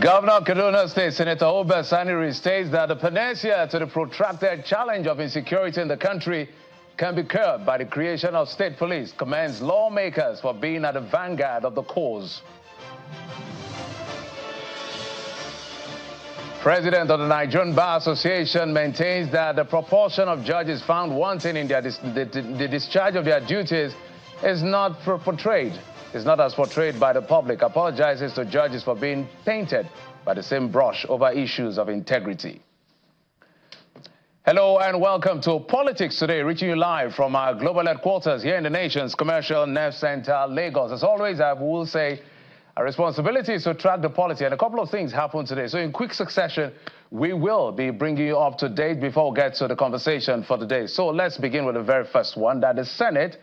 Governor of Kaduna State, Senator Ondo states that the panacea to the protracted challenge of insecurity in the country can be curbed by the creation of state police, commends lawmakers for being at the vanguard of the cause. President of the Nigerian Bar Association maintains that the proportion of judges found wanting in the discharge of their duties is not portrayed. Is not as portrayed by the public. Apologizes to judges for being painted by the same brush over issues of integrity. Hello and welcome to Politics Today, reaching you live from our global headquarters here in the nation's commercial nerve center, Lagos. As always, I will say our responsibility is to track the polity, and a couple of things happened today. So in quick succession, we will be bringing you up to date before we get to the conversation for today. So let's begin with the very first one, that the Senate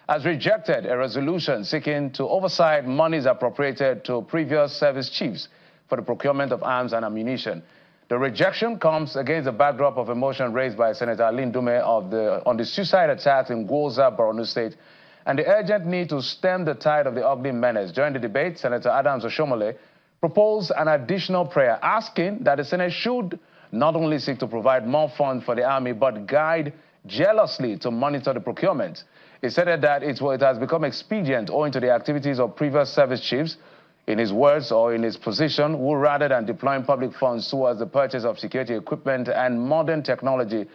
has rejected a resolution seeking to oversight monies appropriated to previous service chiefs for the procurement of arms and ammunition. The rejection comes against the backdrop of a motion raised by Senator Alin Dume on the suicide attacks in Gwoza, Borno State, and the urgent need to stem the tide of the ugly menace. During the debate, Senator Adams Oshomole proposed an additional prayer, asking that the Senate should not only seek to provide more funds for the army, but guide jealously to monitor the procurement. He said that it has become expedient owing to the activities of previous service chiefs, in his words or in his position, who rather than deploying public funds towards the purchase of security equipment and modern technology,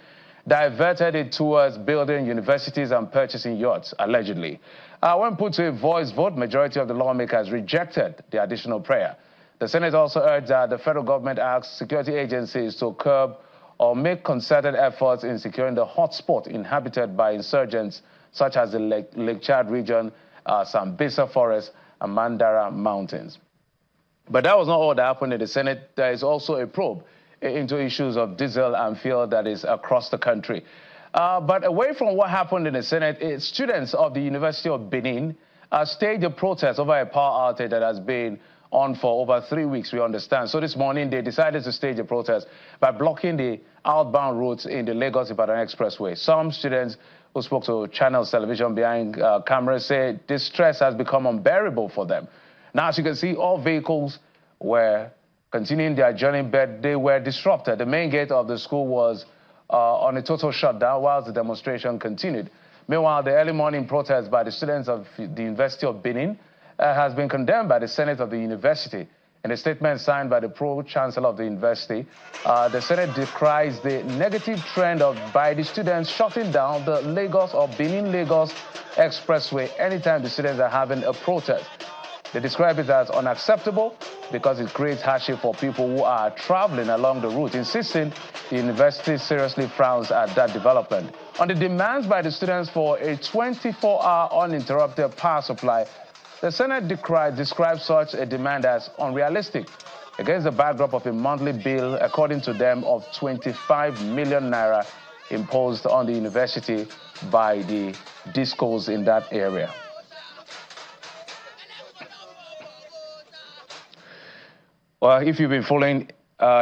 diverted it towards building universities and purchasing yachts, allegedly. When put to a voice vote, majority of the lawmakers rejected the additional prayer. The Senate also urged that the federal government asks security agencies to curb or make concerted efforts in securing the hotspot inhabited by insurgents such as the Lake Chad region, Sambisa Forest, and Mandara Mountains. But that was not all that happened in the Senate. There is also a probe into issues of diesel and fuel that is across the country. But away from what happened in the Senate, students of the University of Benin staged a protest over a power outage that has been on for over 3 weeks, we understand. So this morning, they decided to stage a protest by blocking the outbound routes in the Lagos-Ibadan Expressway. Some students who spoke to Channels Television behind cameras say this stress has become unbearable for them. Now, as you can see, all vehicles were continuing their journey, but they were disrupted. The main gate of the school was on a total shutdown whilst the demonstration continued. Meanwhile, the early morning protest by the students of the University of Benin has been condemned by the Senate of the university. In a statement signed by the Pro-Chancellor of the university, the Senate decries the negative trend by the students shutting down the Lagos or Benin-Lagos Expressway anytime the students are having a protest. They describe it as unacceptable because it creates hardship for people who are traveling along the route, insisting the university seriously frowns at that development. On the demands by the students for a 24-hour uninterrupted power supply, the Senate describes such a demand as unrealistic against the backdrop of a monthly bill, according to them, of 25 million naira imposed on the university by the discos in that area. Well, if you've been following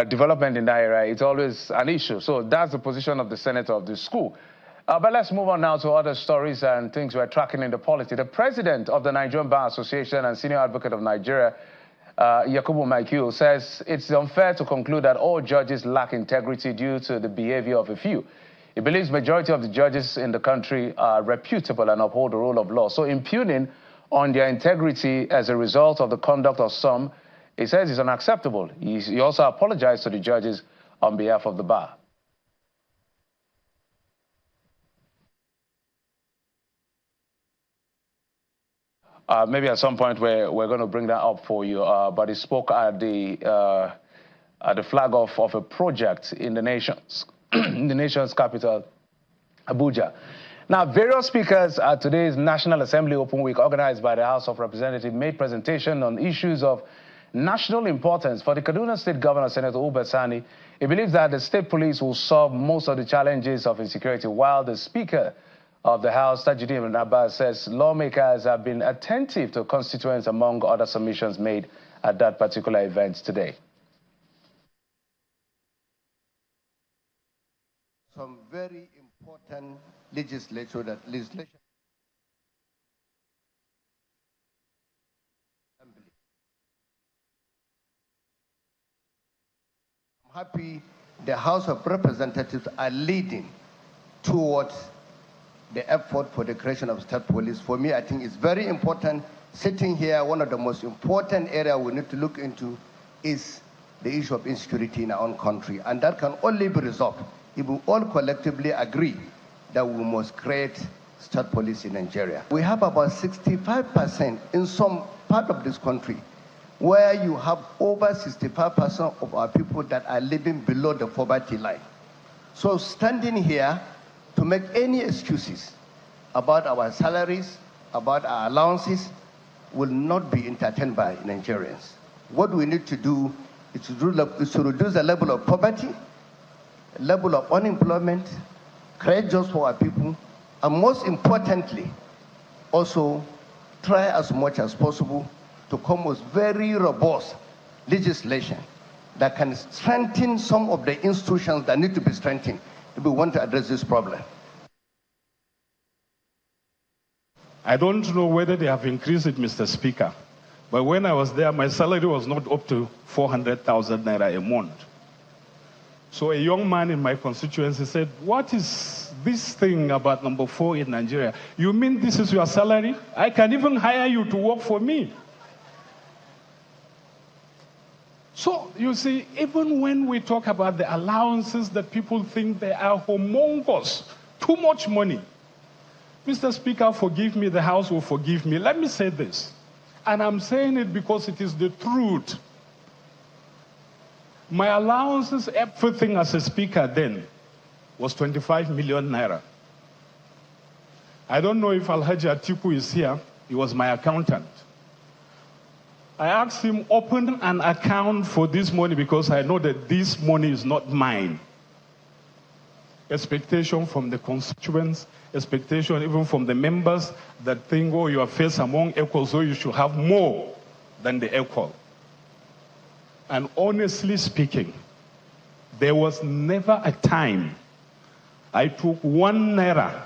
development in that area, it's always an issue. So that's the position of the Senate of the school. But let's move on now to other stories and things we're tracking in the polity. The president of the Nigerian Bar Association and senior advocate of Nigeria, Yakubu Maikiu, says it's unfair to conclude that all judges lack integrity due to the behavior of a few. He believes majority of the judges in the country are reputable and uphold the rule of law. So impugning on their integrity as a result of the conduct of some, he says is unacceptable. He also apologized to the judges on behalf of the bar. Maybe at some point we're going to bring that up for you. But he spoke at the flag off of a project in the nation's capital, Abuja. Now, various speakers at today's National Assembly Open Week, organized by the House of Representatives, made presentation on issues of national importance. For the Kaduna State Governor, Senator Ondo, he believes that the state police will solve most of the challenges of insecurity, while the Speaker of the House, Tajuddin Abbas, says lawmakers have been attentive to constituents, among other submissions made at that particular event today. Some very important legislation. happy the House of Representatives are leading towards the effort for the creation of state police. For me, I think it's very important. Sitting here, one of the most important areas we need to look into is the issue of insecurity in our own country. And that can only be resolved if we all collectively agree that we must create state police in Nigeria. We have about 65% in some part of this country where you have over 65% of our people that are living below the poverty line. So standing here to make any excuses about our salaries, about our allowances, will not be entertained by Nigerians. What we need to do is to reduce the level of poverty, level of unemployment, create jobs for our people, and most importantly, also try as much as possible to come with very robust legislation that can strengthen some of the institutions that need to be strengthened if we want to address this problem. I don't know whether they have increased it, Mr. Speaker, but when I was there, my salary was not up to 400,000 naira a month. So a young man in my constituency said, "What is this thing about number 4 in Nigeria? You mean this is your salary? I can even hire you to work for me." So, you see, even when we talk about the allowances that people think they are humongous, too much money. Mr. Speaker, forgive me, the House will forgive me. Let me say this, and I'm saying it because it is the truth. My allowances, everything as a speaker then, was 25 million naira. I don't know if Alhaji Atiku is here. He was my accountant. I asked him, open an account for this money because I know that this money is not mine. Expectation from the constituents, expectation even from the members that think, oh, you are first among equals, so you should have more than the equal. And honestly speaking, there was never a time I took 1 naira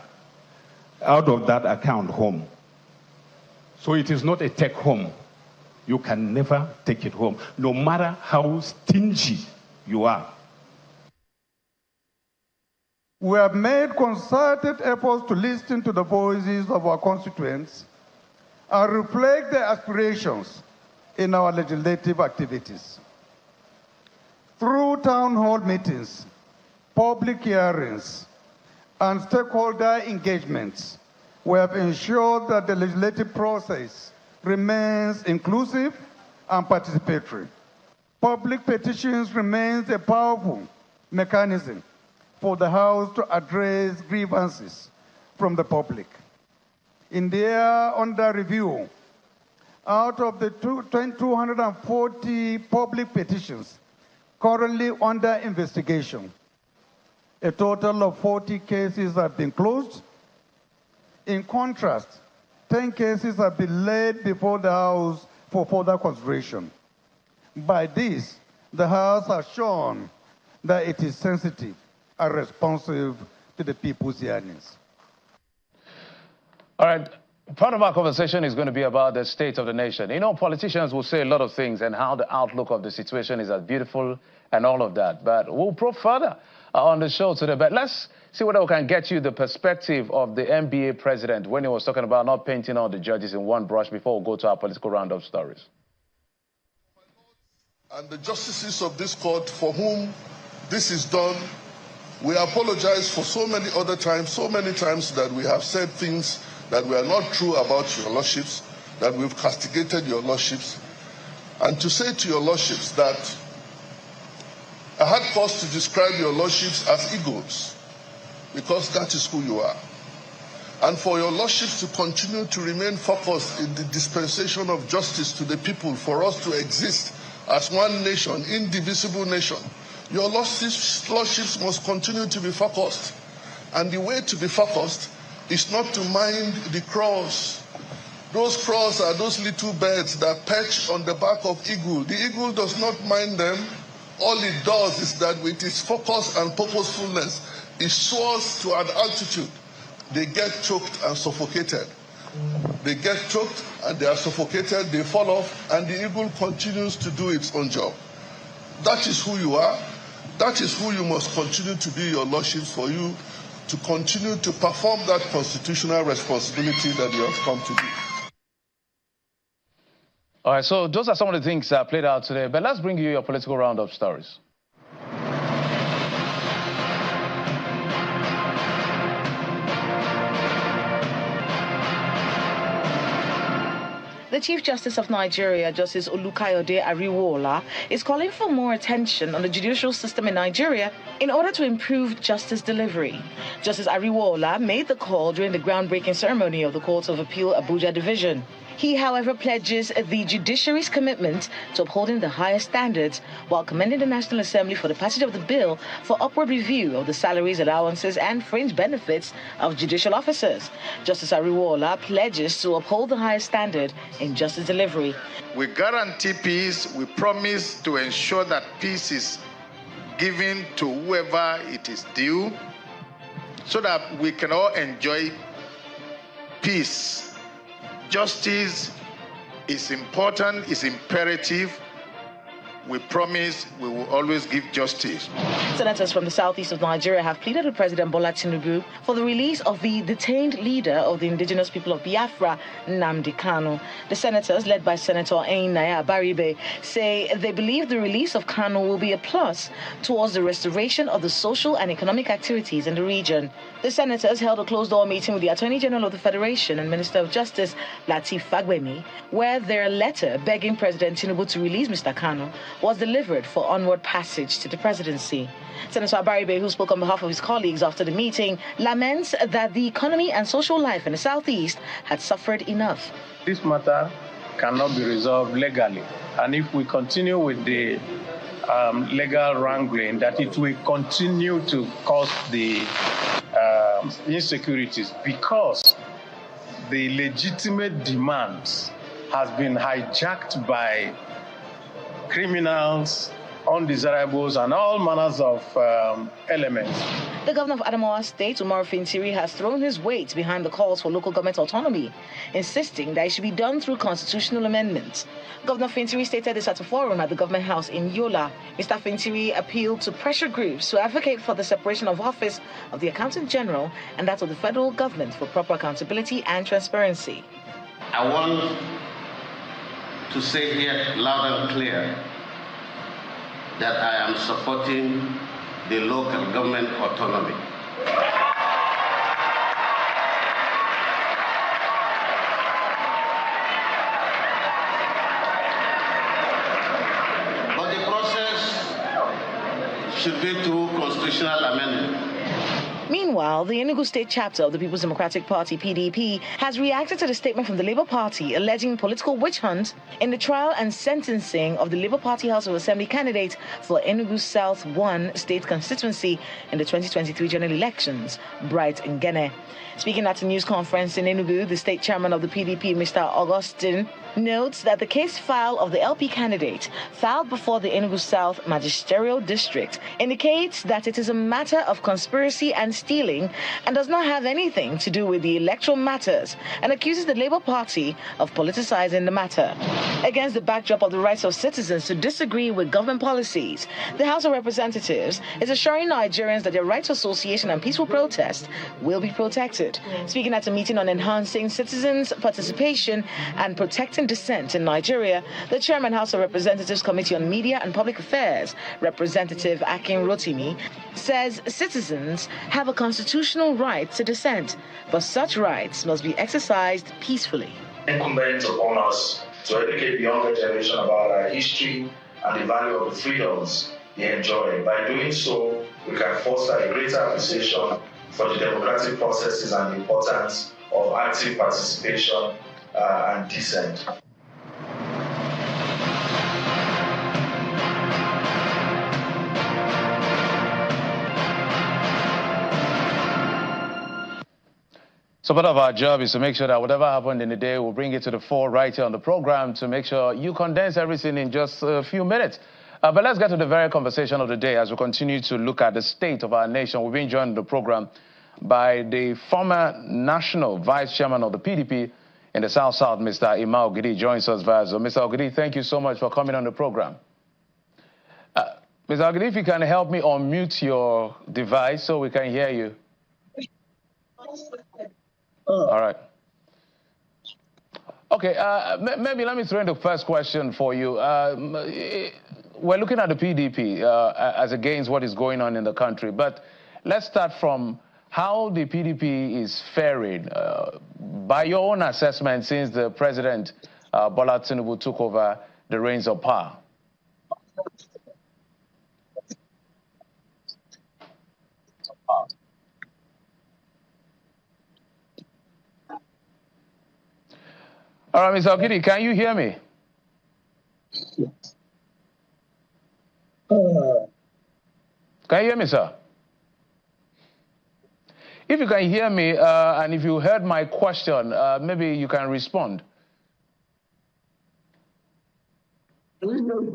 out of that account home. So it is not a take home. You can never take it home, no matter how stingy you are. We have made concerted efforts to listen to the voices of our constituents and reflect their aspirations in our legislative activities. Through town hall meetings, public hearings, and stakeholder engagements, we have ensured that the legislative process remains inclusive and participatory. Public petitions remains a powerful mechanism for the House to address grievances from the public. In the year under review, out of the 240 public petitions currently under investigation, a total of 40 cases have been closed. In contrast, 10 cases have been laid before the House for further consideration. By this, the House has shown that it is sensitive and responsive to the people's yearnings. All right. Part of our conversation is going to be about the state of the nation. You know, politicians will say a lot of things and how the outlook of the situation is as beautiful and all of that. But we'll probe further on the show today. But let's see whether we can get you the perspective of the NBA president when he was talking about not painting all the judges in one brush before we go to our political roundup stories. And the justices of this court for whom this is done, we apologize for so many other times, so many times that we have said things that were not true about your lordships, that we've castigated your lordships, and to say to your lordships that I had cause to describe your lordships as eagles, because that is who you are. And for your lordships to continue to remain focused in the dispensation of justice to the people, for us to exist as one nation, indivisible nation, your lordships must continue to be focused. And the way to be focused is not to mind the crows. Those crows are those little birds that perch on the back of eagle. The eagle does not mind them. All it does is that with its focus and purposefulness, it soars to an altitude. They get choked and suffocated. They get choked and they are suffocated, they fall off, and the eagle continues to do its own job. That is who you are. That is who you must continue to be, your lordships, for you to continue to perform that constitutional responsibility that you have come to do. All right, so those are some of the things that played out today, but let's bring you your political roundup stories. The Chief Justice of Nigeria, Justice Olukayode Ariwoola, is calling for more attention on the judicial system in Nigeria in order to improve justice delivery. Justice Ariwoola made the call during the groundbreaking ceremony of the Court of Appeal Abuja Division. He, however, pledges the judiciary's commitment to upholding the highest standards while commending the National Assembly for the passage of the bill for upward review of the salaries, allowances, and fringe benefits of judicial officers. Justice Ariwoola pledges to uphold the highest standard in justice delivery. We guarantee peace. We promise to ensure that peace is given to whoever it is due so that we can all enjoy peace. Justice is important, is imperative. We promise we will always give justice. Senators from the southeast of Nigeria have pleaded with President Bola Tinubu for the release of the detained leader of the indigenous people of Biafra, Nnamdi Kanu. The senators, led by Senator Naya Baribe, say they believe the release of Kanu will be a plus towards the restoration of the social and economic activities in the region. The senators held a closed-door meeting with the Attorney General of the Federation and Minister of Justice, Lateef Fagbemi, where their letter begging President Tinubu to release Mr. Kanu was delivered for onward passage to the presidency. Senator Baribe, who spoke on behalf of his colleagues after the meeting, laments that the economy and social life in the southeast had suffered enough. This matter cannot be resolved legally, and if we continue with the legal wrangling, that it will continue to cause the insecurities, because the legitimate demands has been hijacked by criminals, undesirables, and all manners of elements. The governor of Adamawa State, Umar Fintiri, has thrown his weight behind the calls for local government autonomy, insisting that it should be done through constitutional amendments. Governor Fintiri stated this at a forum at the government house in Yola. Mr. Fintiri appealed to pressure groups to advocate for the separation of office of the Accountant General and that of the federal government for proper accountability and transparency. I want to say here loud and clear that I am supporting the local government autonomy. But the process should be through constitutional amendment. Meanwhile, the Enugu State chapter of the People's Democratic Party, PDP, has reacted to the statement from the Labour Party alleging political witch hunt in the trial and sentencing of the Labour Party House of Assembly candidate for Enugu South 1 state constituency in the 2023 general elections, Bright Ngene. Speaking at a news conference in Enugu, the state chairman of the PDP, Mr. Augustine, notes that the case file of the LP candidate filed before the Enugu South Magisterial District indicates that it is a matter of conspiracy and stealing and does not have anything to do with the electoral matters, and accuses the Labour Party of politicizing the matter. Against the backdrop of the rights of citizens to disagree with government policies, the House of Representatives is assuring Nigerians that their right to association and peaceful protest will be protected. Speaking at a meeting on enhancing citizens' participation and protecting dissent in Nigeria, the chairman House of Representatives Committee on Media and Public Affairs, Representative Akin Rotimi, says citizens have a constitutional right to dissent, but such rights must be exercised peacefully. Incumbent upon us to educate the younger generation about our history and the value of the freedoms they enjoy. By doing so, we can foster a greater appreciation for the democratic processes and the importance of active participation and dissent. So part of our job is to make sure that whatever happened in the day, we'll bring it to the fore right here on the program to make sure you condense everything in just a few minutes. But let's get to the very conversation of the day as we continue to look at the state of our nation. We've been joined in the program by the former national vice chairman of the PDP in the South-South, Mr. Emma Ogidi, joins us via Zoom. Mr. Ogidi, thank you so much for coming on the program. Ms. Ogidi, if you can help me unmute your device so we can hear you. All right. Okay, maybe let me throw in the first question for you. We're looking at the PDP as against what is going on in the country, but let's start from how the PDP is faring. By your own assessment, since the President, Bola Tinubu, took over the reins of power. All right, Mr. Ogidi, can you hear me? Can you hear me, sir? If you can hear me, and if you heard my question, maybe you can respond. Can you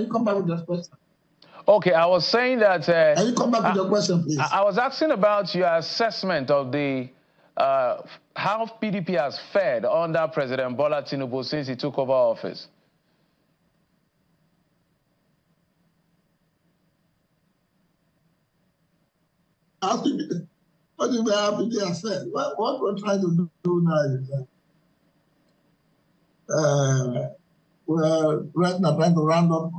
come back with your question? Okay, I was saying that... can you come back with your question, please? I was asking about your assessment of the how PDP has fared under President Bola Tinubu since he took over office. What do you mean how PDP has fared? What we're trying to do now is we're right now trying to round up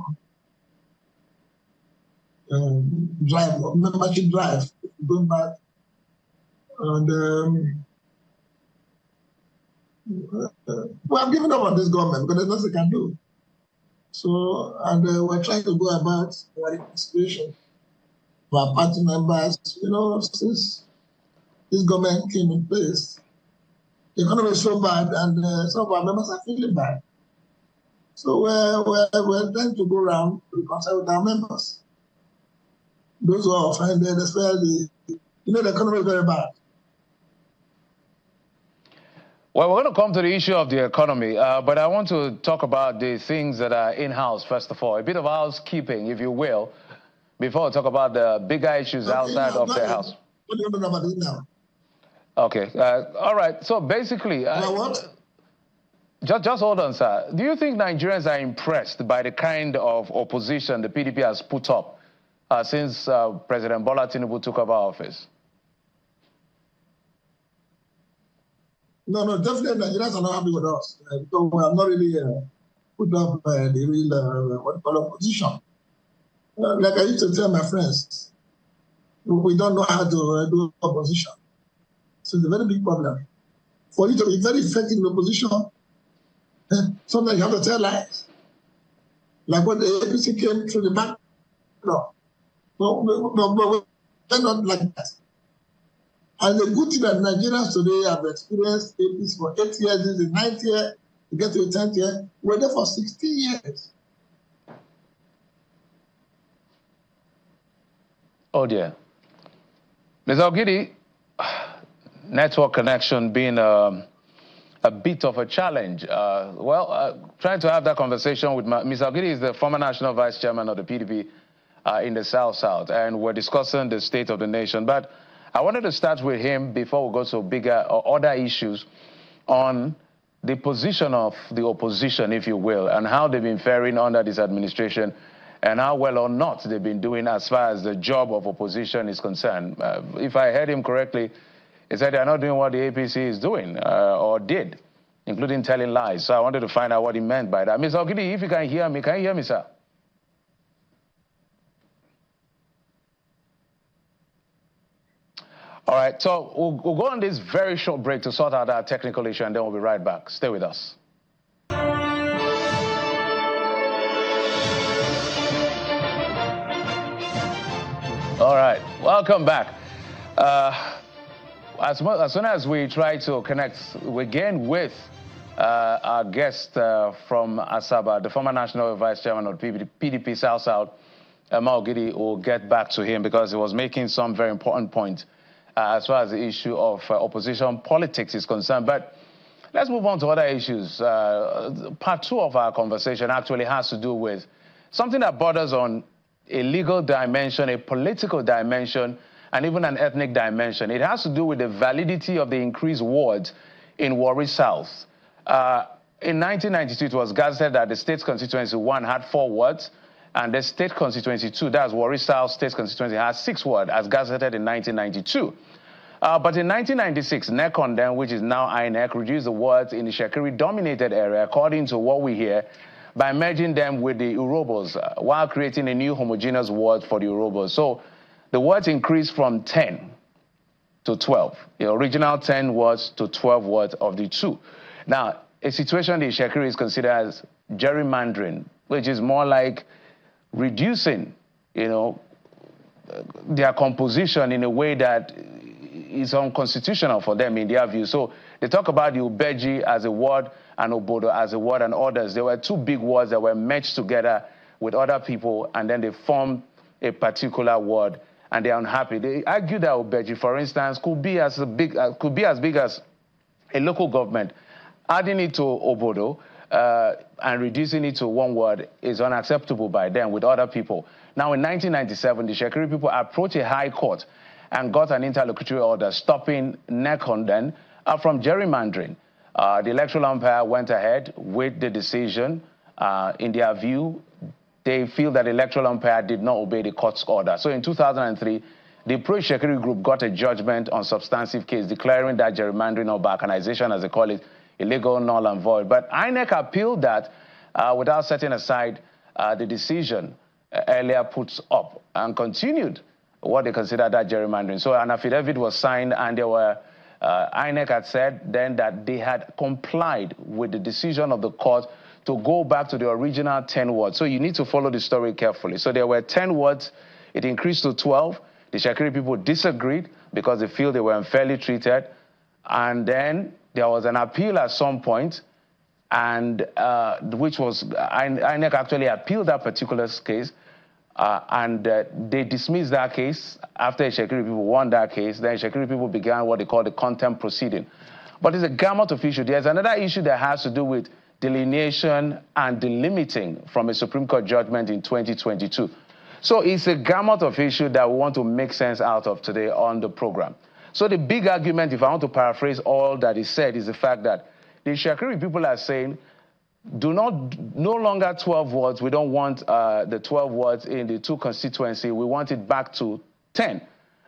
membership drive, going back. And we have given up on this government because there's nothing we can do. So, and we're trying to go about our reconciliation for our party members. You know, since this government came in place, the economy is so bad, and some of our members are feeling bad. So we're trying to go around to reconcile with our members. Those who are offended, especially, you know, the economy is very bad. Well, we're going to come to the issue of the economy, but I want to talk about the things that are in-house, first of all. A bit of housekeeping, if you will, before we talk about the bigger issues outside of the house. What do you know about it now? Okay. All right. So basically... what? Just hold on, sir. Do you think Nigerians are impressed by the kind of opposition the PDP has put up since President Bola Tinubu took over office? No, definitely Nigerians are not happy with us because we have not really put up the real what you call opposition. Like I used to tell my friends, we don't know how to do opposition. So it's a very big problem. For you to be very effective in opposition, sometimes you have to tell lies. Like when the APC came through the back door. No, we're not like that. And the good thing that Nigerians today have experienced APC for 8 years, this is the 9th year, to get to the 10th year, we're there for 16 years. Oh dear. Ms. Ogidi, network connection being a bit of a challenge. Trying to have that conversation with Ms. Ogidi is the former national vice chairman of the PDP in the South, and we're discussing the state of the nation. But I wanted to start with him before we go to bigger or other issues on the position of the opposition, if you will, and how they've been faring under this administration and how well or not they've been doing as far as the job of opposition is concerned. If I heard him correctly, he said they're not doing what the APC is doing or did, including telling lies. So I wanted to find out what he meant by that. Ms. Ogidi, if you can hear me, sir? All right, so we'll go on this very short break to sort out our technical issue, and then we'll be right back. Stay with us. All right, welcome back. As soon as we try to connect again with our guest from Asaba, the former national vice chairman of PDP South, Ogidi, will get back to him because he was making some very important points as far as the issue of opposition politics is concerned. But let's move on to other issues. Part 2 of our conversation actually has to do with something that borders on a legal dimension, a political dimension, and even an ethnic dimension. It has to do with the validity of the increased wards in Warri South. In 1992, it was gazetted that the state's constituency 1 had 4 wards, And the state constituency too, that's Warri South State Constituency, has 6 wards as gazetted in 1992. But in 1996, NECON then, which is now INEC, reduced the wards in the Shekiri-dominated area, according to what we hear, by merging them with the Urhobos, while creating a new homogeneous ward for the Urhobos. So the wards increased from 10 to 12. The original 10 wards to 12 wards of the 2. Now, a situation in Shekiri is considered as gerrymandering, which is more like reducing, their composition in a way that is unconstitutional for them in their view. So they talk about the Ubeji as a ward and Obodo as a ward and others. There were 2 big wards that were merged together with other people, and then they formed a particular ward, and they're unhappy. They argue that Ubeji, for instance, could be as big as a local government. Adding it to Obodo and reducing it to 1 ward is unacceptable by them with other people. Now, in 1997, the Shekiri people approached a high court and got an interlocutory order stopping NECON then from gerrymandering. The electoral umpire went ahead with the decision. In their view, they feel that the electoral umpire did not obey the court's order. So in 2003, the pro-Shekiri group got a judgment on substantive case declaring that gerrymandering or balkanization, as they call it, illegal, null and void. But INEC appealed that without setting aside the decision earlier put up and continued what they considered that gerrymandering. So an affidavit was signed, and there were, INEC had said then that they had complied with the decision of the court to go back to the original 10 wards. So you need to follow the story carefully. So there were 10 wards, it increased to 12. The Shekiri people disagreed because they feel they were unfairly treated. And then there was an appeal at some point, and which was, INEC actually appealed that particular case. And they dismissed that case after the Shekiri people won that case. Then Shekiri people began what they call the contempt proceeding. But it's a gamut of issue. There's another issue that has to do with delineation and delimiting from a Supreme Court judgment in 2022. So it's a gamut of issue that we want to make sense out of today on the program. So the big argument, if I want to paraphrase all that is said, is the fact that the Shekiri people are saying, no longer 12 wards. We don't want the 12 wards in the 2 constituency. We want it back to 10.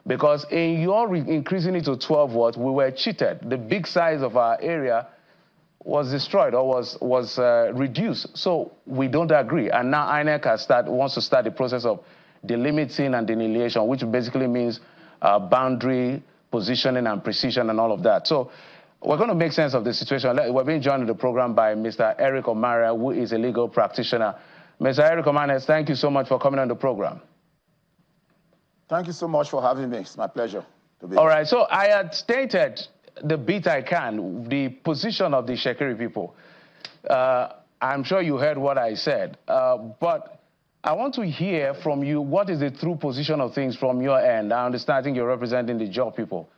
Because in your increasing it to 12 wards, we were cheated. The big size of our area was destroyed or was reduced. So we don't agree. And now INEC wants to start the process of delimiting and delineation, which basically means boundary, positioning, and precision and all of that. So we're going to make sense of the situation. We're being joined in the program by Mr. Eric Omara, who is a legal practitioner. Mr. Eric Omara, thank you so much for coming on the program. Thank you so much for having me. It's my pleasure to be here. All right, so I had stated the bit I can, the position of the Shekiri people. I'm sure you heard what I said, but I want to hear from you, what is the true position of things from your end? I understand, I think you're representing the Jaw people.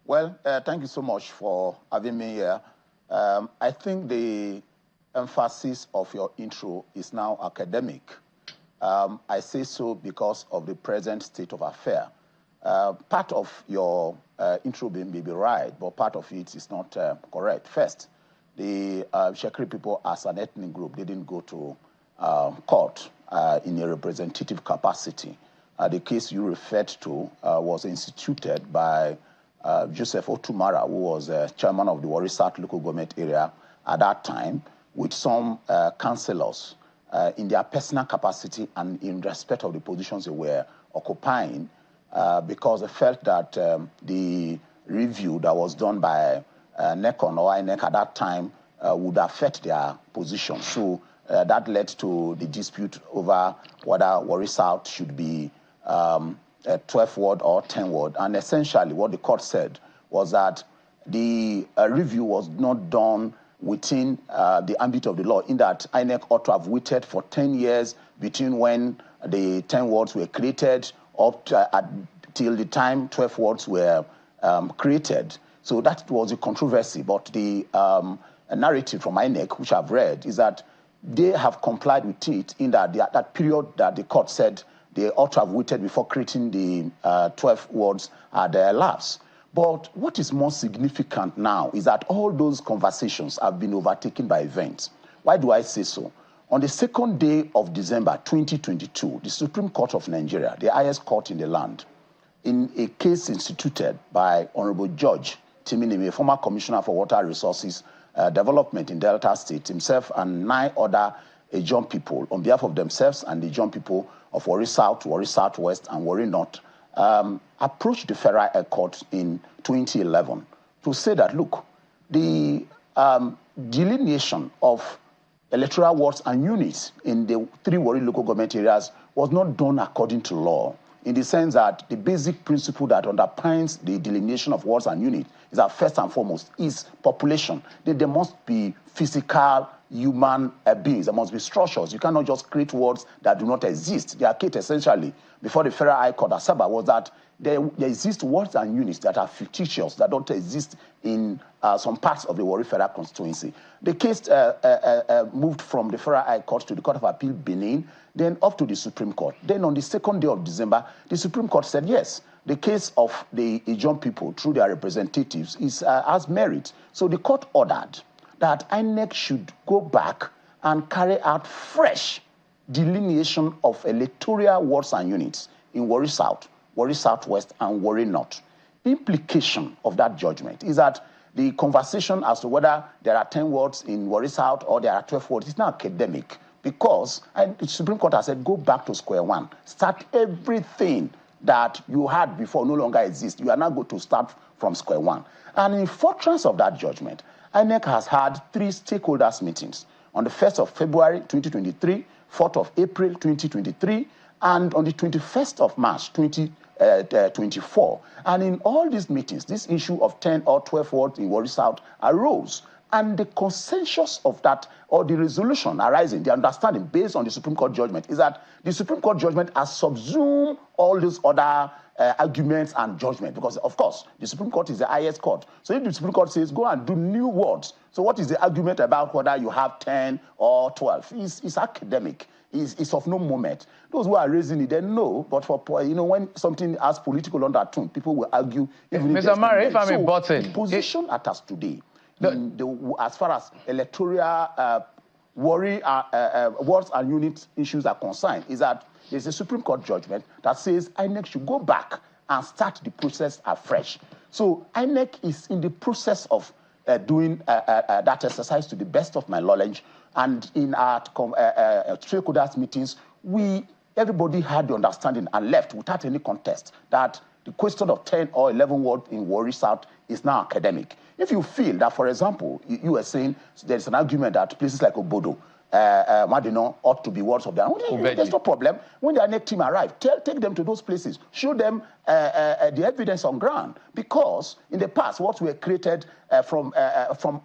Well, thank you so much for having me here. I think the emphasis of your intro is now academic. I say so because of the present state of affairs. Part of your intro may be right, but part of it is not correct. First, the Shekiri people as an ethnic group didn't go to court in a representative capacity. The case you referred to was instituted by Joseph Otumara, who was chairman of the Warri South local government area at that time, with some councillors in their personal capacity and in respect of the positions they were occupying, because they felt that the review that was done by NECON or INEC at that time would affect their position. So that led to the dispute over whether Warri South should be a 12 ward or 10 ward. And essentially what the court said was that the review was not done within the ambit of the law, in that INEC ought to have waited for 10 years between when the 10 wards were created up to, till the time 12 wards were created. So that was a controversy. But the narrative from INEC, which I've read, is that they have complied with it, in that that period that the court said they ought to have waited before creating the 12 wards had elapsed. But what is more significant now is that all those conversations have been overtaken by events. Why do I say so? on the 2nd day of December 2022, the Supreme Court of Nigeria, the highest court in the land, in a case instituted by Honorable Judge Timinimi, a former Commissioner for Water Resources Development in Delta State, himself and 9 other Ijaw people, on behalf of themselves and the Ijaw people of Warri South, Warri Southwest, and Warri North, approached the Federal High Court in 2011 to say that, look, the delineation of electoral wards and units in the 3 Warri local government areas was not done according to law, in the sense that the basic principle that underpins the delineation of wards and units is that first and foremost is population. There must be physical human beings. There must be structures. You cannot just create wards that do not exist. The case essentially before the Federal High Court Asaba was that there exist wards and units that are fictitious, that don't exist in some parts of the Warri Federal Constituency. The case moved from the Federal High Court to the Court of Appeal, Benin, then up to the Supreme Court. Then on the 2nd day of December, the Supreme Court said, yes, the case of the Ijaw people through their representatives has merit. So the court ordered that INEC should go back and carry out fresh delineation of electoral wards and units in Warri South, Warri Southwest, and Warri North. The implication of that judgment is that the conversation as to whether there are 10 wards in Warri South or there are 12 wards is now academic, because the Supreme Court has said, go back to square one. Start everything that you had before no longer exists. You are now going to start from square one. And in furtherance of that judgment, INEC has had 3 stakeholders meetings on the 1st of February 2023, 4th of April 2023, and on the 21st of March 2024. And in all these meetings, this issue of 10 or 12 wards in Warri South arose. And the consensus of that, or the resolution arising, the understanding based on the Supreme Court judgment, is that the Supreme Court judgment has subsumed all these other arguments and judgment, because, of course, the Supreme Court is the highest court. So if the Supreme Court says, go and do new wards, so what is the argument about whether you have 10 or 12? It's academic. It's of no moment. Those who are raising it, they know, but for, when something has political undertone, people will argue. Mr. Murray, if I may butt in. The position at us today, as far as electoral wards and unit issues are concerned, is that there's a Supreme Court judgment that says INEC should go back and start the process afresh. So INEC is in the process of doing that exercise to the best of my knowledge. And in our stakeholders meetings, everybody had the understanding and left without any contest that the question of 10 or 11 wards in Warri South is now academic. If you feel that, for example, you were saying there's an argument that places like Obodo, Madino ought to be wards of their own, there's no problem. When the INEC team arrive, take them to those places, show them the evidence on ground. Because in the past, wards were created from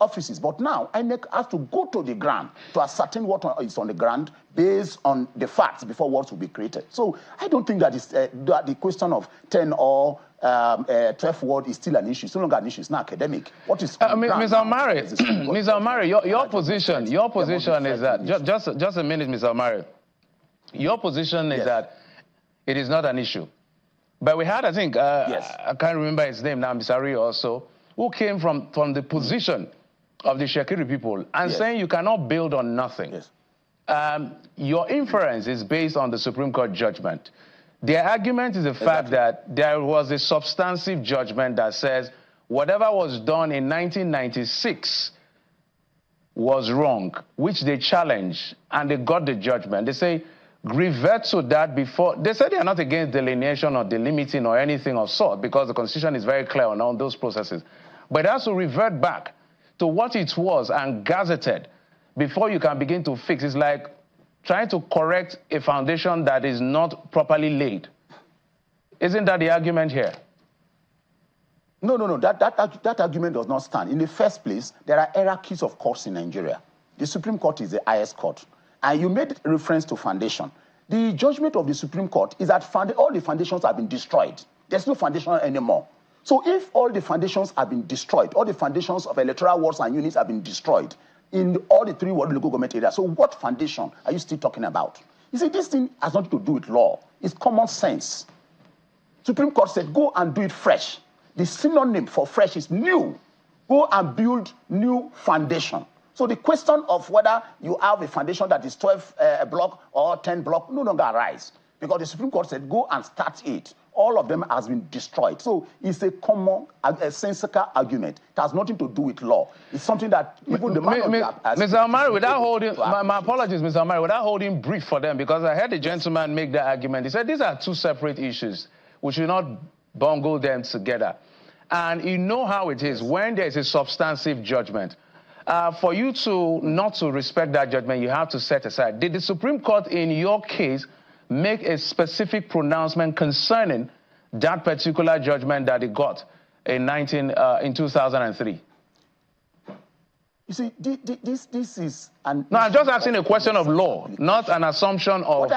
offices, but now INEC has to go to the ground to ascertain what is on the ground based on the facts before wards will be created. So I don't think that the question of 10 or 12 ward is still an issue. It's no longer an issue. It's not academic. What is Mr. Murray, Mr. Murray, your position is that just a minute, Mr. Murray. Your position is that it is not an issue. But we had, I think, I can't remember his name now, Mr. Ari also, who came from the position of the Shekiri people and saying you cannot build on nothing. Yes. Your inference is based on the Supreme Court judgment. Their argument is the fact that there was a substantive judgment that says whatever was done in 1996 was wrong, which they challenged, and they got the judgment. They say, revert to that before. They said they are not against delineation or delimiting or anything of sort, because the Constitution is very clear on all those processes. But it has to revert back to what it was and gazetted before you can begin to fix. It's like trying to correct a foundation that is not properly laid. Isn't that the argument here? No. That argument does not stand. In the first place, there are hierarchies of courts in Nigeria. The Supreme Court is the highest court. And you made reference to foundation. The judgment of the Supreme Court is that all the foundations have been destroyed. There's no foundation anymore. So if all the foundations have been destroyed, all the foundations of electoral wards and units have been destroyed in all the 3 Warri local government areas, so what foundation are you still talking about? You see, this thing has nothing to do with law. It's common sense. Supreme Court said, go and do it fresh. The synonym for fresh is new. Go and build new foundation. So the question of whether you have a foundation that is 12 block or 10 block no longer arise, because the Supreme Court said, go and start it. All of them has been destroyed. So it's a common, sensical argument. It has nothing to do with law. It's something that even the man Mr. Omari, without holding, my apologies, Mr. Omari, without holding brief for them, because I heard the gentleman make that argument. He said these are two separate issues. We should not bungle them together. And you know how it is when there is a substantive judgment. For you to not to respect that judgment, you have to set aside. Did the Supreme Court, in your case, make a specific pronouncement concerning that particular judgment that it got in 2003? You see, this is an... No, I'm just asking a question of law, not an assumption of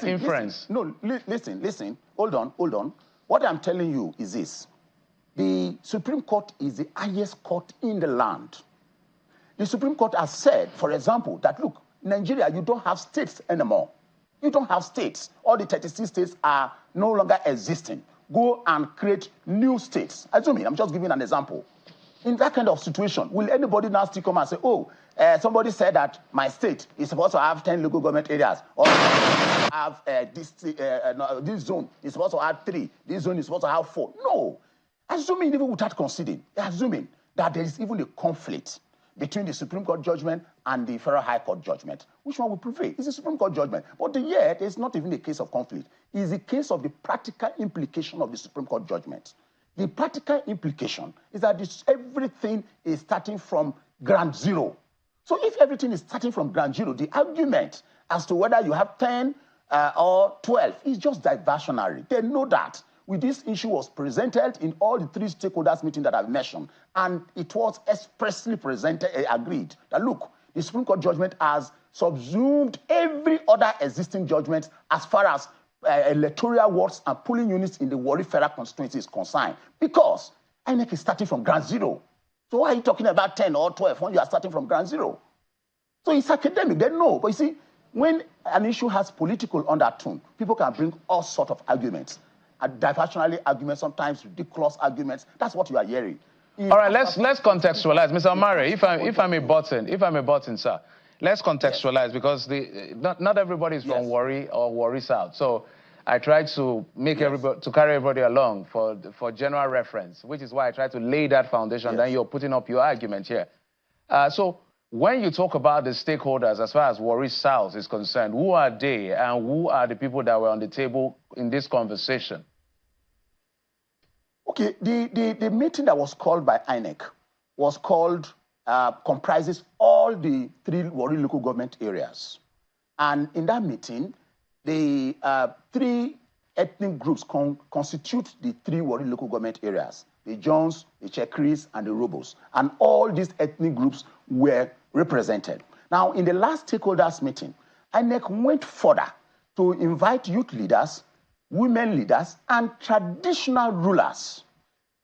inference. Listen. Hold on. What I'm telling you is this. The Supreme Court is the highest court in the land. The Supreme Court has said, for example, that, look, Nigeria, you don't have states anymore. You don't have states. All the 36 states are no longer existing. Go and create new states. Assuming, I'm just giving an example. In that kind of situation, will anybody now still come and say, oh, somebody said that my state is supposed to have 10 local government areas, or have this zone is supposed to have 3, this zone is supposed to have 4. No. Assuming, even without considering, assuming that there is even a conflict between the Supreme Court judgment and the Federal High Court judgment, which one will prevail? It's the Supreme Court judgment. But yet, it's not even a case of conflict. It's a case of the practical implication of the Supreme Court judgment. The practical implication is that everything is starting from ground zero. So if everything is starting from ground zero, the argument as to whether you have 10 or 12 is just diversionary. They know that. With this issue was presented in all the 3 stakeholders meetings that I've mentioned, and it was expressly agreed that, look, the Supreme Court judgment has subsumed every other existing judgment as far as electoral wards and polling units in the Warri Federal Constituency is concerned, because INEC is starting from ground zero. So why are you talking about 10 or 12 when you are starting from ground zero? So it's academic, they know. But you see, when an issue has political undertone, people can bring all sorts of arguments. Diversionary arguments, sometimes ridiculous arguments. That's what you are hearing. All right, let's contextualize, Mr. Omari. If I'm a button, sir, let's contextualize, because not everybody is from Warri or Warri South. So I try to make everybody to carry everybody along for general reference, which is why I try to lay that foundation. Then you're putting up your argument here. So when you talk about the stakeholders, as far as Warri South is concerned, who are they, and who are the people that were on the table in this conversation? Okay, the meeting that was called by INEC was called, comprises all the 3 Warri local government areas. And in that meeting, the 3 ethnic groups constitute the 3 Warri local government areas: the Jones, the Chekris, and the Robos. And all these ethnic groups were represented. Now, in the last stakeholders meeting, INEC went further to invite youth leaders, women leaders, and traditional rulers.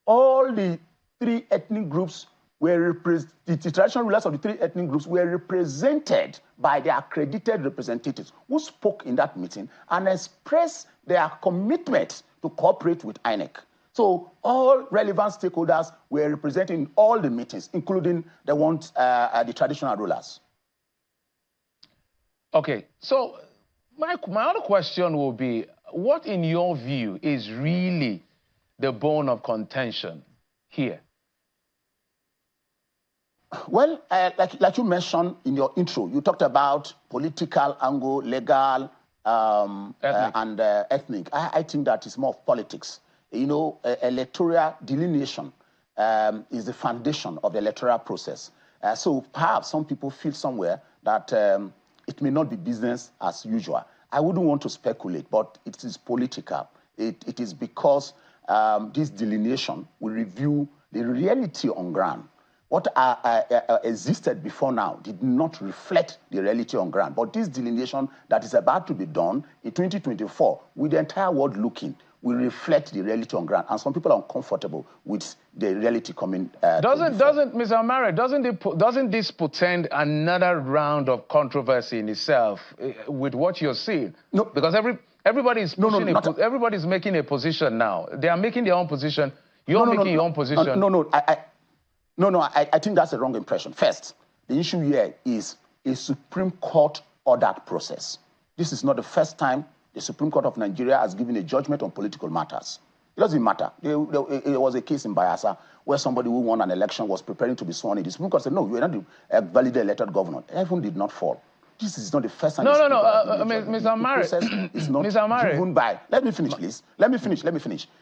All the 3 ethnic groups were the traditional rulers of the 3 ethnic groups were represented by their accredited representatives who spoke in that meeting and expressed their commitment to cooperate with INEC. So all relevant stakeholders were represented in all the meetings, including the traditional rulers. Okay, so my other question will be, what in your view is really the bone of contention here? Well, like you mentioned in your intro, you talked about political angle, legal, and ethnic. I think that is more of politics. You know, electoral delineation is the foundation of the electoral process. So perhaps some people feel somewhere that it may not be business as usual. I wouldn't want to speculate, but it is political. It is because this delineation will review the reality on ground. What existed before now did not reflect the reality on ground. But this delineation that is about to be done in 2024, with the entire world looking, will reflect the reality on ground. And some people are uncomfortable with the reality coming. Mr. Omari, doesn't this portend another round of controversy in itself with what you're seeing? No, because everybody's making a position now. They are making their own position. You're making your own position. I think that's a wrong impression. First, The issue here is a Supreme Court ordered process. This is not the first time the Supreme Court of Nigeria has given a judgment on political matters. It doesn't matter. There was a case in Bayelsa where somebody who won an election was preparing to be sworn in. The Supreme Court said, no, you are not a validly elected governor. Everyone did not fall. This is not the first time. No, Mr. Amari. Is not driven by. Let me finish, please. Let me finish.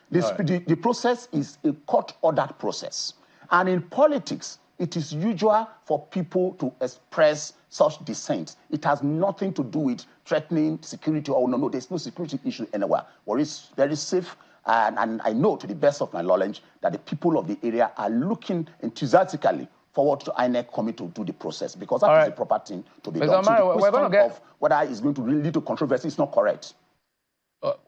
The process is a court-ordered process. And in politics, it is usual for people to express such dissent. It has nothing to do with threatening security. Oh, no, there's no security issue anywhere. Warri is very safe. And I know, to the best of my knowledge, that the people of the area are looking enthusiastically forward to INEC coming to do the process, because that is the proper thing to be done. Amari, so the question of whether it's going to lead to controversy is not correct.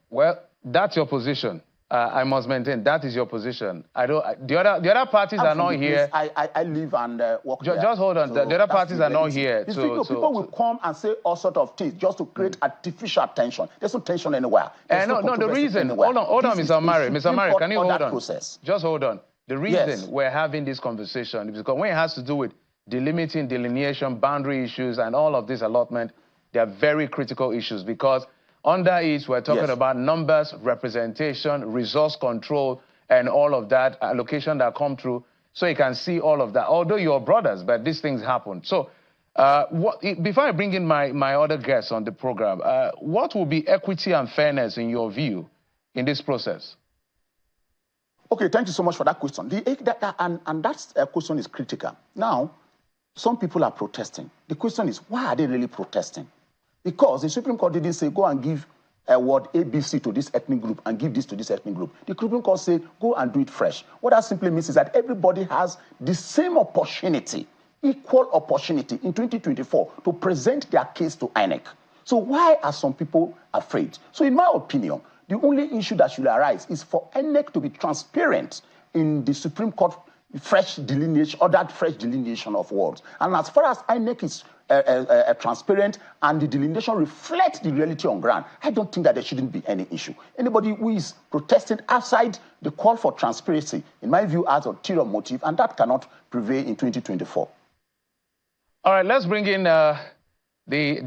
Well, that's your position. I must maintain that is your position. I don't. The other parties are not here. I live and work there. Just hold on. So the other parties are not here. People will come and say all sorts of things just to create artificial tension. There's no tension anywhere. No, the reason. Hold on, Mr. Amari. Mr. Amari, can you hold on? Process. Just hold on. The reason we're having this conversation is because when it has to do with delimiting, delineation, boundary issues, and all of this allotment, they are very critical issues, because under it, we're talking about numbers, representation, resource control, and all of that, allocation that come through, so you can see all of that. Although you're brothers, but these things happen. So before I bring in my other guests on the program, what will be equity and fairness in your view in this process? Okay, thank you so much for that question. That question is critical. Now, some people are protesting. The question is, why are they really protesting? Because the Supreme Court didn't say, go and give a word ABC to this ethnic group and give this to this ethnic group. The Supreme Court said, go and do it fresh. What that simply means is that everybody has the same opportunity, equal opportunity in 2024 to present their case to INEC. So why are some people afraid? So in my opinion, the only issue that should arise is for INEC to be transparent in the Supreme Court fresh delineation, ordered fresh delineation of wards. And as far as INEC is transparent and the delineation reflects the reality on ground, I don't think that there shouldn't be any issue. Anybody who is protesting outside the call for transparency, in my view, has ulterior motive, and that cannot prevail in 2024. All right, let's bring in the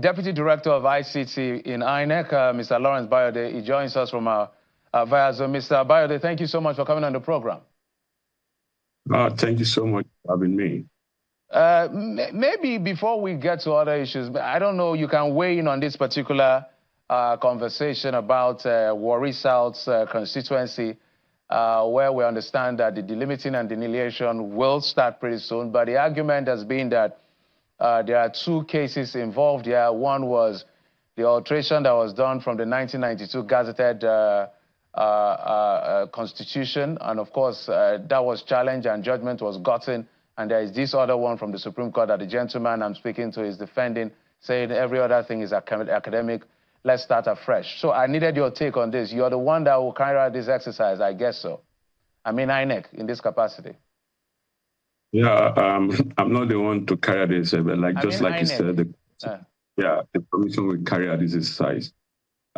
Deputy Director of ICT in INEC, Mr. Lawrence Bayode. He joins us from via Zoom. Mr. Bayode, thank you so much for coming on the program. Thank you so much for having me. Maybe before we get to other issues, I don't know, you can weigh in on this particular conversation about Warri South's constituency, where we understand that the delimiting and delineation will start pretty soon. But the argument has been that there are two cases involved here. One was the alteration that was done from the 1992 gazetted Constitution, and of course that was challenged and judgment was gotten. And there is this other one from the Supreme Court that the gentleman I'm speaking to is defending, saying every other thing is academic. Let's start afresh. So I needed your take on this. You're the one that will carry out this exercise, I guess so. I mean, INEC in this capacity. Yeah, I'm not the one to carry this, but like you said, the commission will carry out this exercise.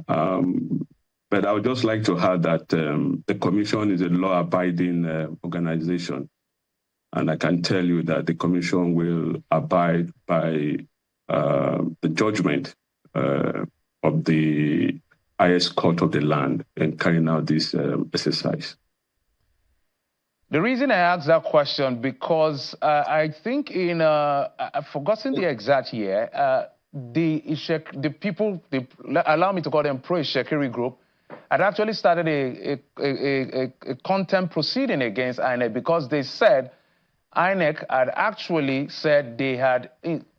But I would just like to add that the commission is a law-abiding organization. And I can tell you that the commission will abide by the judgment of the highest court of the land in carrying out this exercise. The reason I asked that question, because I think in, I've forgotten the exact year, the people, allow me to call them pro-Insecurity group, had actually started a contempt proceeding against INEC because they said INEC had actually said they had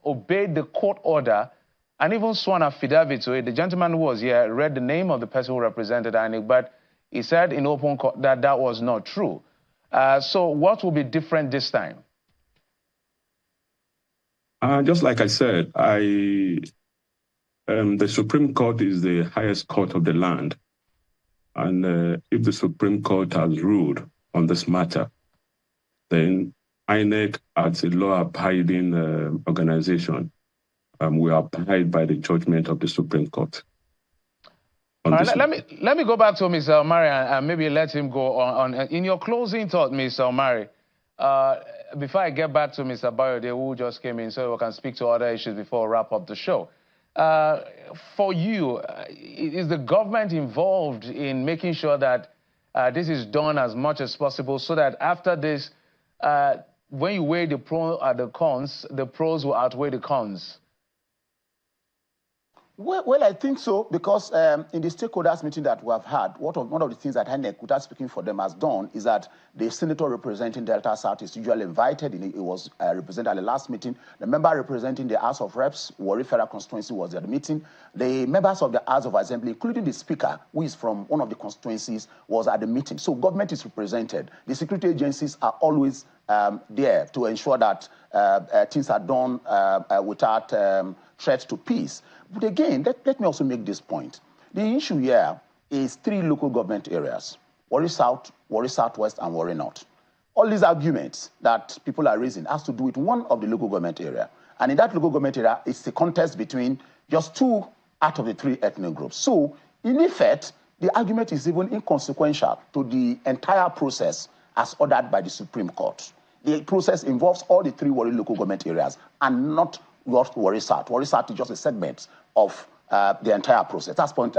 obeyed the court order and even sworn affidavit to it. The gentleman who was here read the name of the person who represented INEC, but he said in open court that that was not true. So what will be different this time? Just like I said, the Supreme Court is the highest court of the land. And if the Supreme Court has ruled on this matter, then INEC, as a law-abiding organization, we abide by the judgment of the Supreme Court. Let me go back to Mr. Omari and maybe let him go on. In your closing thought, Mr. Omari, before I get back to Mr. Bayode, who just came in, so we can speak to other issues before we wrap up the show. For you, is the government involved in making sure that this is done as much as possible so that after this, when you weigh the pros and the cons, the pros will outweigh the cons? Well, I think so, because in the stakeholders meeting that we have had, one of the things that INEC, without speaking for them, has done is that the senator representing Delta South is usually invited. It was represented at the last meeting. The member representing the House of Reps, Warri Federal Constituency, was at the meeting. The members of the House of Assembly, including the Speaker, who is from one of the constituencies, was at the meeting. So government is represented. The security agencies are always there to ensure that things are done without threat to peace. But again, let me also make this point. The issue here is 3 local government areas: Warri South, Warri Southwest, and Warri North. All these arguments that people are raising has to do with one of the local government area. And in that local government area, it's a contest between just 2 out of the 3 ethnic groups. So, in effect, the argument is even inconsequential to the entire process as ordered by the Supreme Court. The process involves all the 3 Warri local government areas and not Warri South. Warri South is just a segment of the entire process. That's one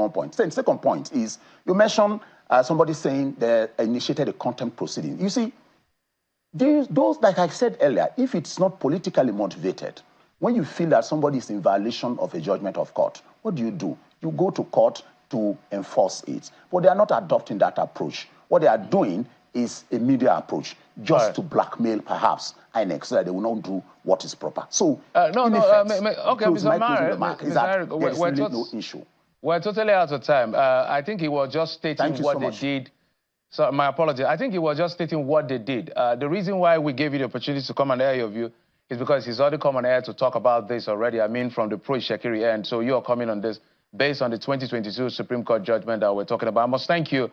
point. The second point is, you mentioned somebody saying they initiated a contempt proceeding. You see, those, like I said earlier, if it's not politically motivated, when you feel that somebody is in violation of a judgment of court, what do? You go to court to enforce it. But they are not adopting that approach. What they are doing is a media approach, just to blackmail, perhaps, INEC, so that they will not do what is proper. So, okay, Mr. Marek, there's really no issue. We're totally out of time. I think he was just stating what they did. So, my apologies. I think he was just stating what they did. The reason why we gave you the opportunity to come and air your view is because he's already come on air to talk about this already. I mean, from the pro-Shekiri end. So you're coming on this based on the 2022 Supreme Court judgment that we're talking about. I must thank you,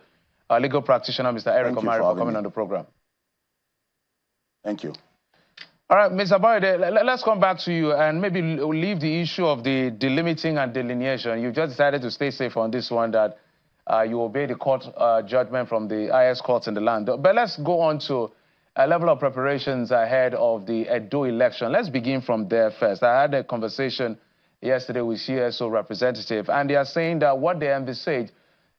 legal practitioner, Mr. Eric Omari, for coming on the program. Thank you. All right, Mr. Bayode, let's come back to you and maybe leave the issue of the delimiting and delineation. You just decided to stay safe on this one, that you obey the court judgment from the highest courts in the land. But let's go on to a level of preparations ahead of the Edo election. Let's begin from there first. I had a conversation yesterday with CSO representative, and they are saying that what they envisage,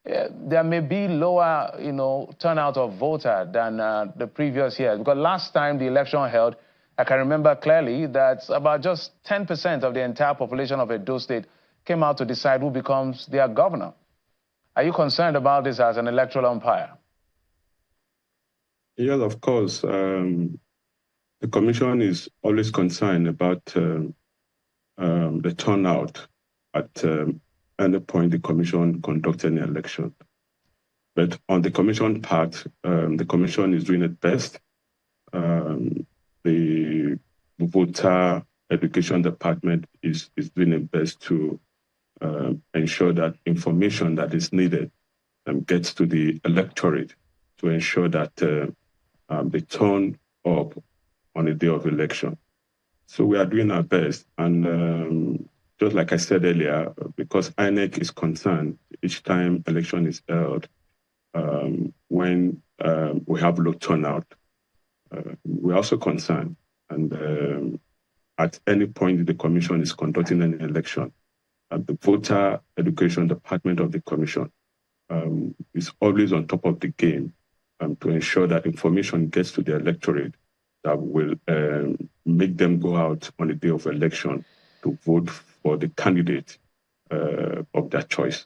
there may be lower, turnout of voter than the previous years. Because last time the election held, I can remember clearly that about just 10% of the entire population of Edo State came out to decide who becomes their governor. Are you concerned about this as an electoral umpire? Yes, of course. The Commission is always concerned about the turnout at any point the Commission conducts an election. But on the Commission part, the Commission is doing its best. The voter education department is doing its best to ensure that information that is needed gets to the electorate to ensure that they turn up on the day of election. So we are doing our best. And just like I said earlier, because INEC is concerned each time election is held, when we have low turnout, we're also concerned. And at any point the Commission is conducting an election, the voter education department of the Commission is always on top of the game to ensure that information gets to the electorate that will make them go out on the day of election to vote for the candidate of their choice.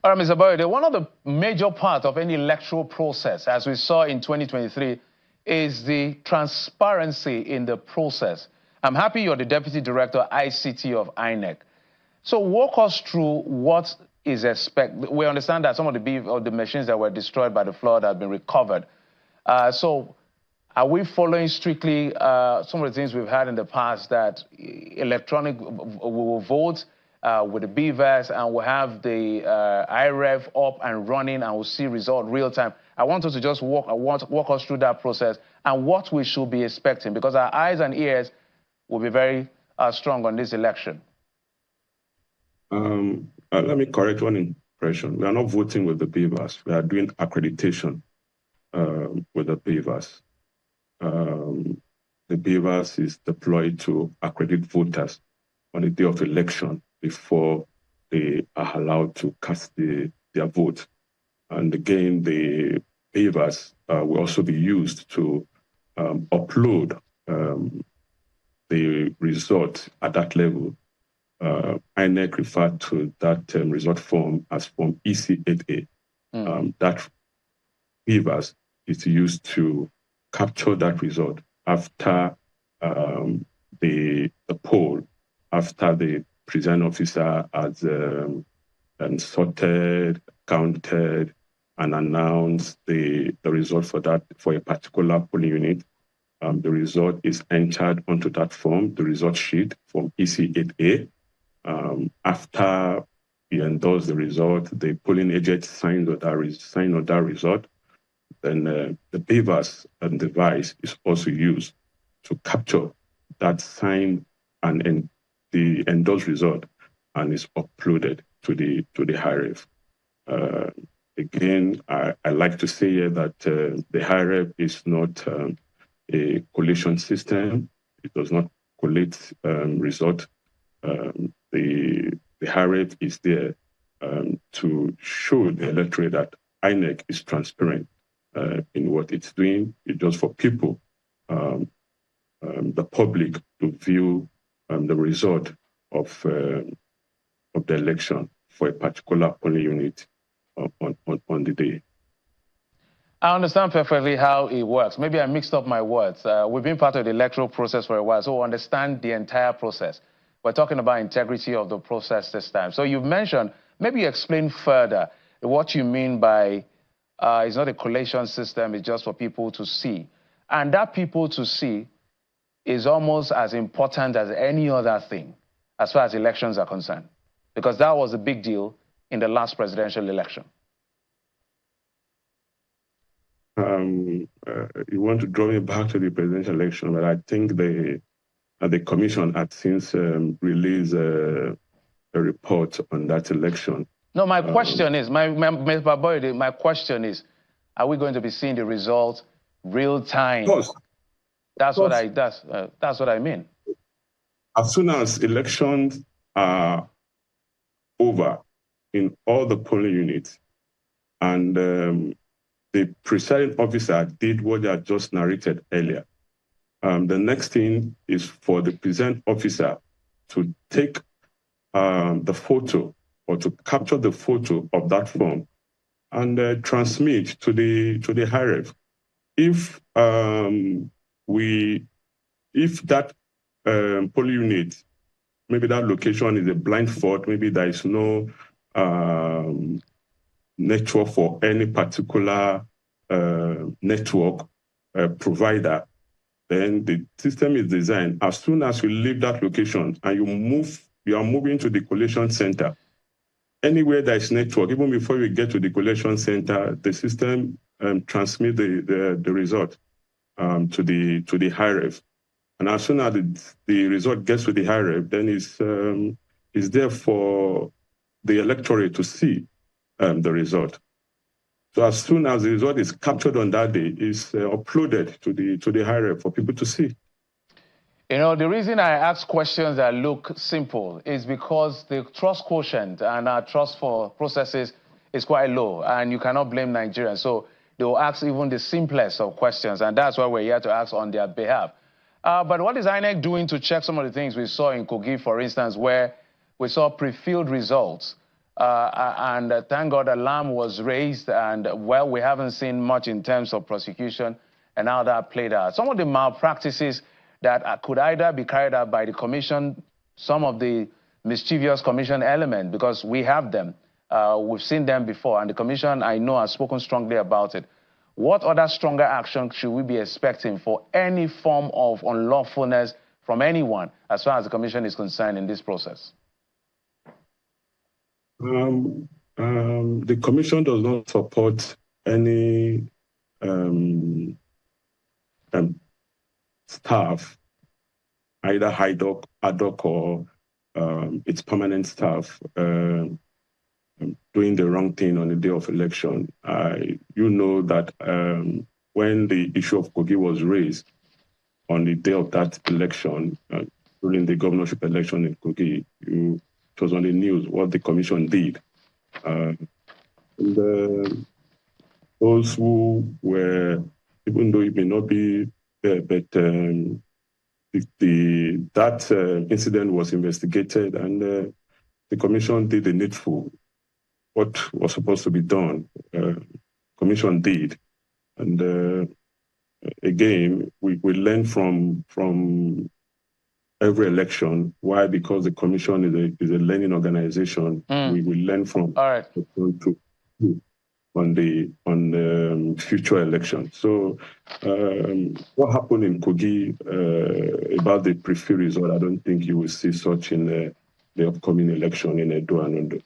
All right, Mr. Bayode, one of the major parts of any electoral process, as we saw in 2023, is the transparency in the process. I'm happy you're the Deputy Director, ICT of INEC. So walk us through what is expected. We understand that some of the machines that were destroyed by the flood have been recovered. So are we following strictly some of the things we've had in the past, that electronic, we will vote with the BVAS and we'll have the IREV up and running and we'll see result real time? I want us to just walk us through that process and what we should be expecting, because our eyes and ears will be very strong on this election. Let me correct one impression. We are not voting with the BVAS. We are doing accreditation with the BVAS. the beavers is deployed to accredit voters on the day of election before they are allowed to cast their vote. And again, the beavers will also be used to upload the result at that level. INEC referred to that result form as Form EC8A. That beavers is used to capture that result after the poll, after the presiding officer has sorted, counted, and announced the result for a particular polling unit. The result is entered onto that form, the result sheet, Form EC8A. After he endorsed the result, the polling agent signed on that result. Then the beavers and device is also used to capture that signed and the endorsed result, and is uploaded to the high-ref. Again, I like to say here that the high-ref is not a collation system. It does not collate result. The high-ref is there to show the electorate that INEC is transparent in what it's doing. It's just for people, the public, to view the result of the election for a particular polling unit on the day. I understand perfectly how it works. Maybe I mixed up my words. We've been part of the electoral process for a while, so we understand the entire process. We're talking about integrity of the process this time. So you've mentioned, maybe explain further what you mean by it's not a collation system, it's just for people to see. And that people to see is almost as important as any other thing as far as elections are concerned, because that was a big deal in the last presidential election. You want to draw me back to the presidential election, but I think the commission had since released a report on that election. No, my question is, my question is, are we going to be seeing the result real time? Of course. That's what I mean. As soon as elections are over in all the polling units, and the presiding officer did what I just narrated earlier, the next thing is for the presiding officer to take the photo or to capture the photo of that form and transmit to the high-ref. If that polling unit, maybe that location is a blind spot, maybe there is no network for any particular network provider, then the system is designed. As soon as you leave that location and you are moving to the collation center, anywhere there is network, even before you get to the collation center, the system transmits the result to the high-ref. And as soon as the result gets to the high-ref, then it's there for the electorate to see the result. So as soon as the result is captured on that day, it's uploaded to the high-ref for people to see. You know, the reason I ask questions that look simple is because the trust quotient and our trust for processes is quite low, and you cannot blame Nigerians. So they will ask even the simplest of questions, and that's why we're here to ask on their behalf. But what is INEC doing to check some of the things we saw in Kogi, for instance, where we saw pre-filled results, and thank God alarm was raised, and, well, we haven't seen much in terms of prosecution and how that played out. Some of the malpractices that could either be carried out by the commission, some of the mischievous commission element, because we have them. We've seen them before, and the commission, I know, has spoken strongly about it. What other stronger action should we be expecting for any form of unlawfulness from anyone as far as the commission is concerned in this process? The commission does not support any staff, either ad hoc or its permanent staff, doing the wrong thing on the day of election. You know that when the issue of Kogi was raised on the day of that election, during the governorship election in Kogi, it was on the news what the commission did. Those who were, even though it may not be there, but that incident was investigated, and the commission did the needful. What was supposed to be done, commission did, and again we learn from every election. Why? Because the commission is a learning organization. We will learn from on the future elections. So what happened in Kogi about the pre-fill result, I don't think you will see such in the upcoming election in Edo and Ondo.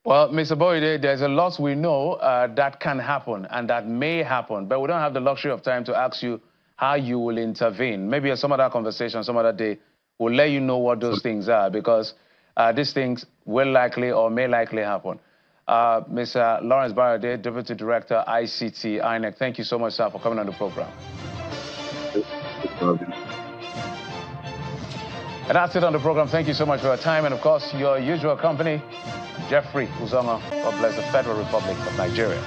Well, Mr. Boyede, there's a lot we know that can happen and that may happen, but we don't have the luxury of time to ask you how you will intervene. Maybe at some other conversation, some other day, we'll let you know what those things are, because these things will likely or may likely happen. Mr. Lawrence Boyede, Deputy Director, ICT, INEC, thank you so much, sir, for coming on the program. And that's it on the program. Thank you so much for your time. And, of course, your usual company, Jeffrey Uzoma. God bless the Federal Republic of Nigeria.